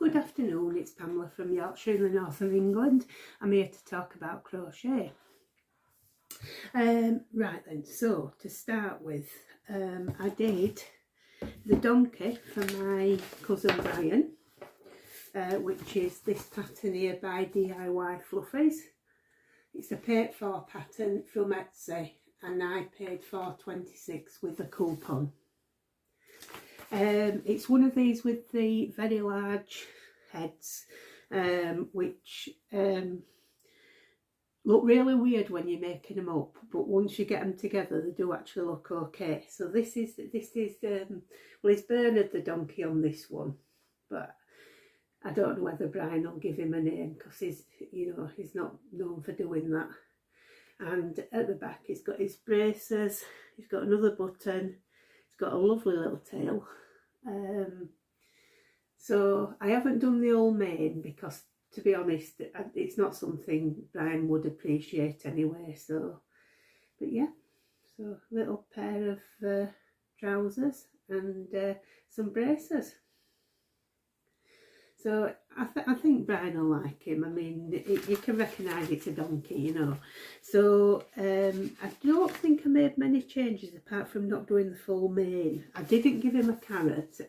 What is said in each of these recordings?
Good afternoon, it's Pamela from Yorkshire in the north of England. I'm here to talk about crochet. Right then, so to start with, I did the donkey for my cousin Brian, which is this pattern here by DIY Fluffies. It's a paid for pattern from Etsy and I paid $4.26 with a coupon. It's one of these with the very large heads, which look really weird when you're making them up, but once you get them together they do actually look okay. So this is well, it's Bernard the donkey on this one, but I don't know whether Brian will give him a name because he's not known for doing that. And at the back he's got his braces, he's got another button, he's got a lovely little tail. So I haven't done the whole mane because, to be honest, it's not something Brian would appreciate anyway. So, but yeah, so a little pair of trousers and some braces. So I think Brian will like him. I mean, you can recognise it's a donkey, you know. So I don't think I made many changes apart from not doing the full mane. I didn't give him a carrot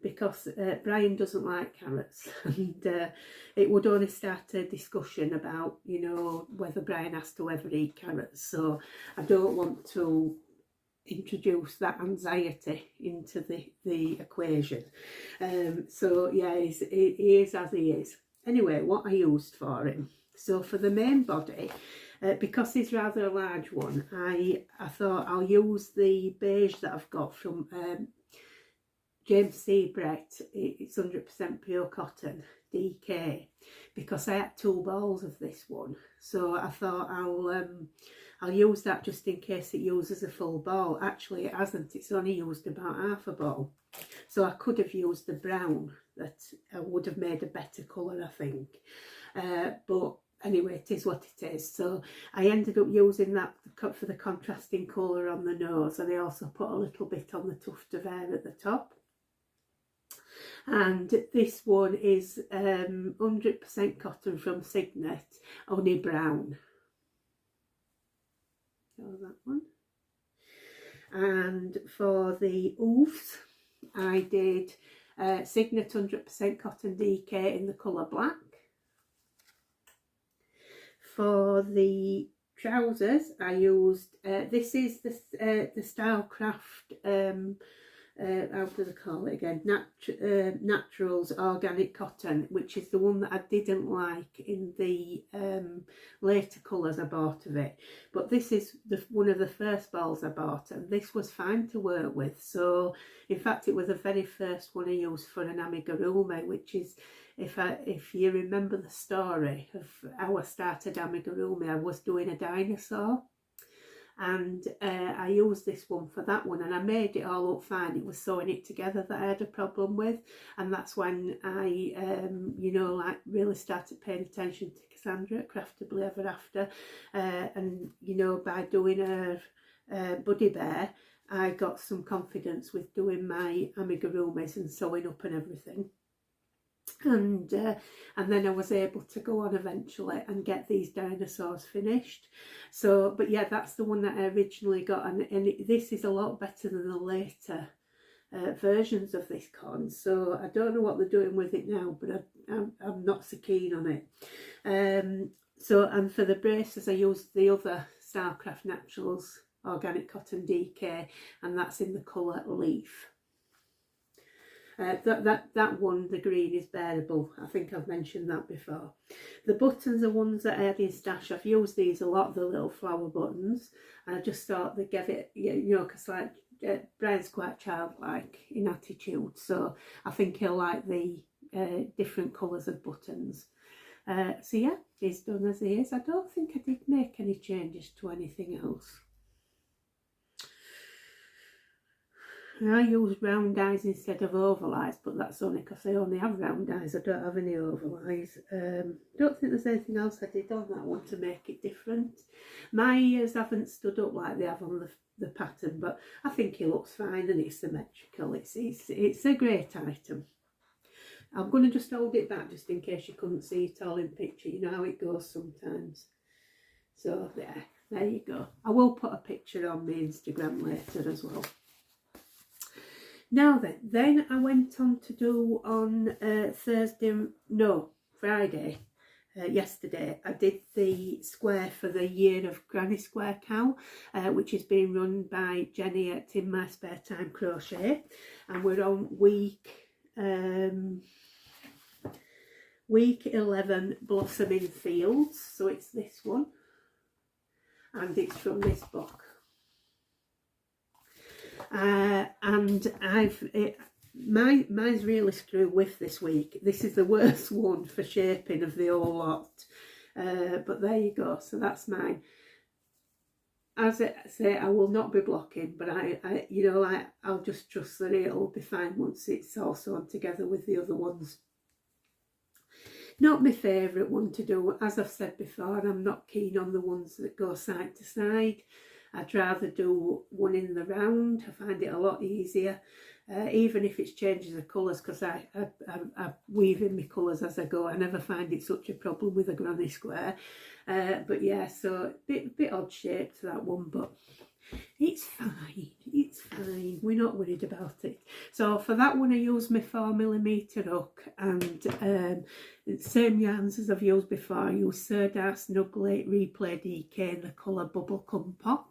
because Brian doesn't like carrots, and it would only start a discussion about, you know, whether Brian has to ever eat carrots. So I don't want to introduce that anxiety into the equation. So yeah, he is as he is. Anyway, what I used for him. So for the main body, because he's rather a large one, I thought I'll use the beige that I've got from James C. Brett. It's 100% pure cotton DK, because I had 2 balls of this one. So I thought I'll use that just in case it uses a full ball. Actually it hasn't, it's only used about half a ball. So I could have used the brown, that would have made a better colour, I think. But anyway, it is what it is. So I ended up using that for the contrasting colour on the nose, and I also put a little bit on the tuft of hair at the top. And this one is 100% cotton from Signet, only brown. So that one. And for the oofs, I did Signet 100% cotton DK in the colour black. For the trousers, I used this is the Stylecraft how do they call it again, Naturals Organic Cotton, which is the one that I didn't like in the later colours I bought of it. But this is one of the first balls I bought, and this was fine to work with. So in fact it was the very first one I used for an amigurumi, which is, if you remember the story of how I started amigurumi, I was doing a dinosaur. And I used this one for that one, and I made it all up fine. It was sewing it together that I had a problem with, and that's when I you know, like really started paying attention to Cassandra at Craftably Ever After, and you know, by doing her Buddy Bear, I got some confidence with doing my amigurumis and sewing up and everything. And then I was able to go on eventually and get these dinosaurs finished. So, but yeah, that's the one that I originally got, and this is a lot better than the later versions of this con. So I don't know what they're doing with it now, but I'm not so keen on it. So, and for the braces I used the other Stylecraft Naturals Organic Cotton DK, and that's in the colour Leaf. That one, the green, is bearable. I think I've mentioned that before. The buttons are ones that I had in stash. I've used these a lot, the little flower buttons, and I just thought they give it, you know, because like Brian's quite childlike in attitude, so I think he'll like the different colours of buttons. So yeah, he's done as he is. I don't think I did make any changes to anything else. And I use round eyes instead of overlays, but that's only because I only have round eyes. I don't have any overlays. Don't think there's anything else I did on that one to make it different. My ears haven't stood up like they have on the pattern, but I think it looks fine and it's symmetrical. It's a great item. I'm going to just hold it back just in case you couldn't see it all in picture. You know how it goes sometimes. So there you go. I will put a picture on my Instagram later as well. Now then I went on to do on Friday, yesterday, I did the square for the Year of Granny Square Cow, which is being run by Jenny at In My Spare Time Crochet, and we're on week 11, Blossoming Fields, so it's this one, and it's from this book. And mine's really screwed with this week. This is the worst one for shaping of the whole lot, but there you go. So that's mine. As I say, I will not be blocking, but I'll just trust that it'll be fine once it's all sewn together with the other ones. Not my favourite one to do. As I've said before, I'm not keen on the ones that go side to side. I'd rather do one in the round. I find it a lot easier, even if it's changes of colours, because I weave in my colours as I go. I never find it such a problem with a granny square. But yeah, so bit odd shaped that one, but it's fine. It's fine. We're not worried about it. So for that one, I used my 4mm hook, and same yarns as I've used before. I used Sirdar Snug Late Replay DK in the colour Bubble Come Pop.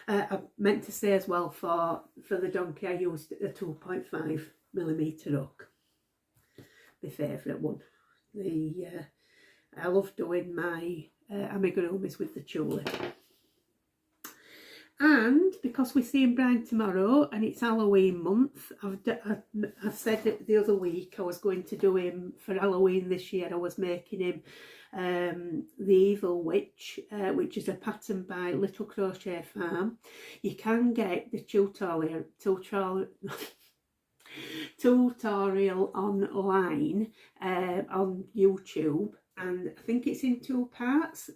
I meant to say as well, for the donkey, I used a 2.5mm hook. My favourite one. I love doing my amigurumis with the tulip. And because we're seeing Brian tomorrow and it's Halloween month, I said it the other week I was going to do him for Halloween this year. I was making him the Evil Witch, which is a pattern by Little Crochet Farm. You can get the tutorial online on YouTube, and I think it's in 2 parts.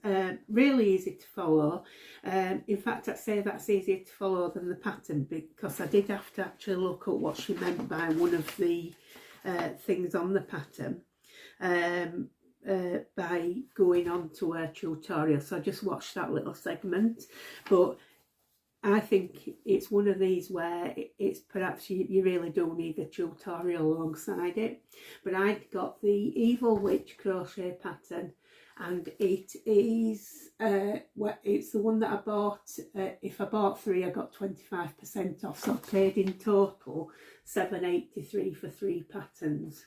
Really easy to follow. In fact, I'd say that's easier to follow than the pattern, because I did have to actually look at what she meant by one of the things on the pattern by going on to her tutorial. So I just watched that little segment, but I think it's one of these where it's perhaps you really do need a tutorial alongside it. But I got the Evil Witch crochet pattern, and it is it's the one that I bought. If I bought 3, I got 25% off, so I paid in total £7.83 for 3 patterns.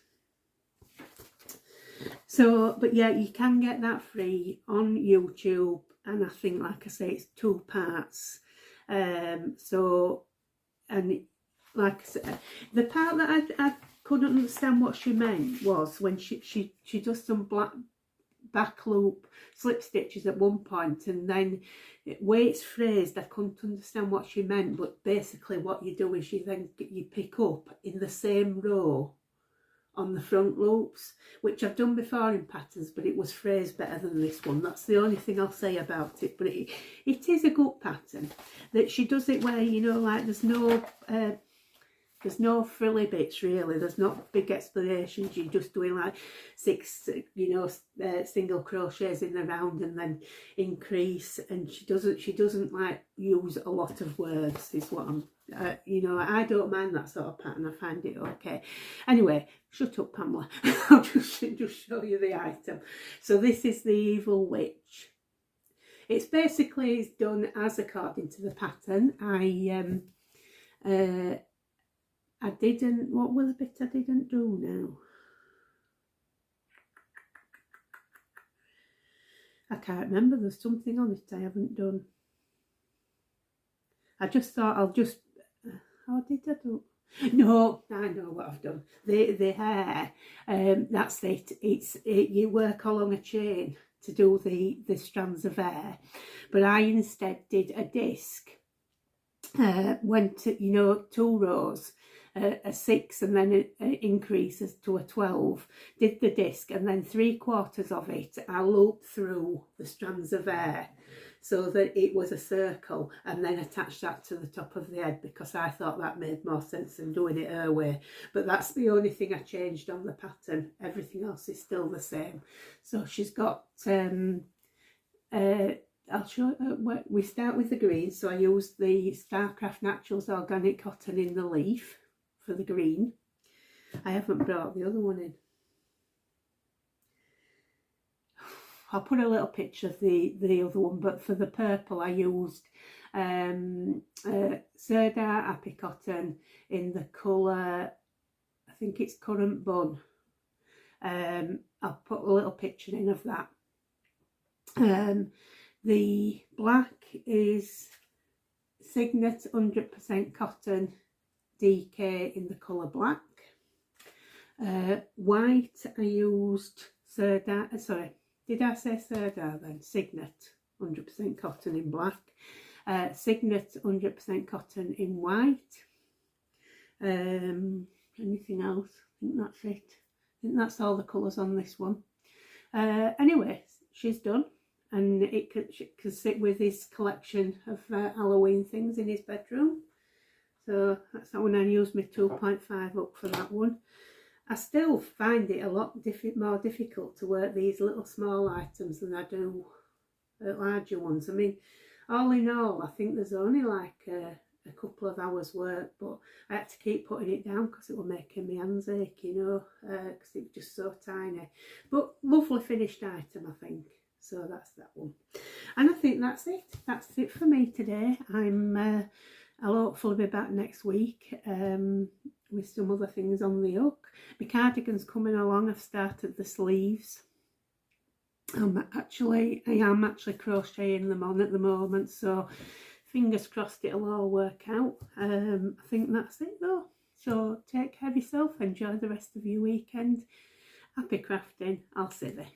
So, but yeah, you can get that free on YouTube, and I think, like I say, it's 2 parts. So, and like I said, the part that I couldn't understand what she meant was when she does some black back loop slip stitches at one point, and then the way it's phrased, I couldn't understand what she meant. But basically what you do is you pick up in the same row on the front loops, which I've done before in patterns, but it was phrased better than this one. That's the only thing I'll say about it. But it is a good pattern, that she does it where, you know, like there's no frilly bits really. There's not big explanations. You're just doing like 6, you know, single crochets in the round and then increase. And she doesn't like use a lot of words. Is what I'm. You know, I don't mind that sort of pattern. I find it okay. Anyway, shut up, Pamela. I'll just show you the item. So this is the Evil Witch. It's basically done as according to the pattern. I didn't. What was the bit I didn't do now? I can't remember. There's something on it I haven't done. I just thought I'll just. How did I do? No, I know what I've done. The hair, that's it. You work along a chain to do the strands of hair, but I instead did a disc. Went to, you know, 2 rows, a 6, and then it increases to a 12. Did the disc, and then 3/4 of it I looped through the strands of hair. so that it was a circle, and then attach that to the top of the head, because I thought that made more sense than doing it her way. But that's the only thing I changed on the pattern. Everything else is still the same. So she's got I'll show we start with the green. So I used the Starcraft Naturals organic cotton in the leaf for the green. I haven't brought the other one in. I'll put a little picture of the other one, but for the purple I used Serdar Happy Cotton in the colour, I think it's Currant Bun. I'll put a little picture in of that. The black is Signet 100% Cotton DK in the colour black. White I used Serdar, sorry, did I say Serdar then? Signet 100% Cotton in black. Signet 100% Cotton in white. Anything else? I think that's it. I think that's all the colours on this one. Anyway, she's done, and it can sit with his collection of Halloween things in his bedroom. So that's that one. I used my 2.5 up for that one. I still find it a lot more difficult to work these little small items than I do larger ones. I mean, all in all, I think there's only like a couple of hours work, but I had to keep putting it down because it was making my hands ache, you know, because it was just so tiny. But lovely finished item, I think. So that's that one. And I think that's it. That's it for me today. I'll hopefully be back next week with some other things on the hook. My cardigan's coming along. I've started the sleeves. I am actually crocheting them on at the moment, so fingers crossed it'll all work out. I think that's it though. So take care of yourself, enjoy the rest of your weekend. Happy crafting. I'll see you.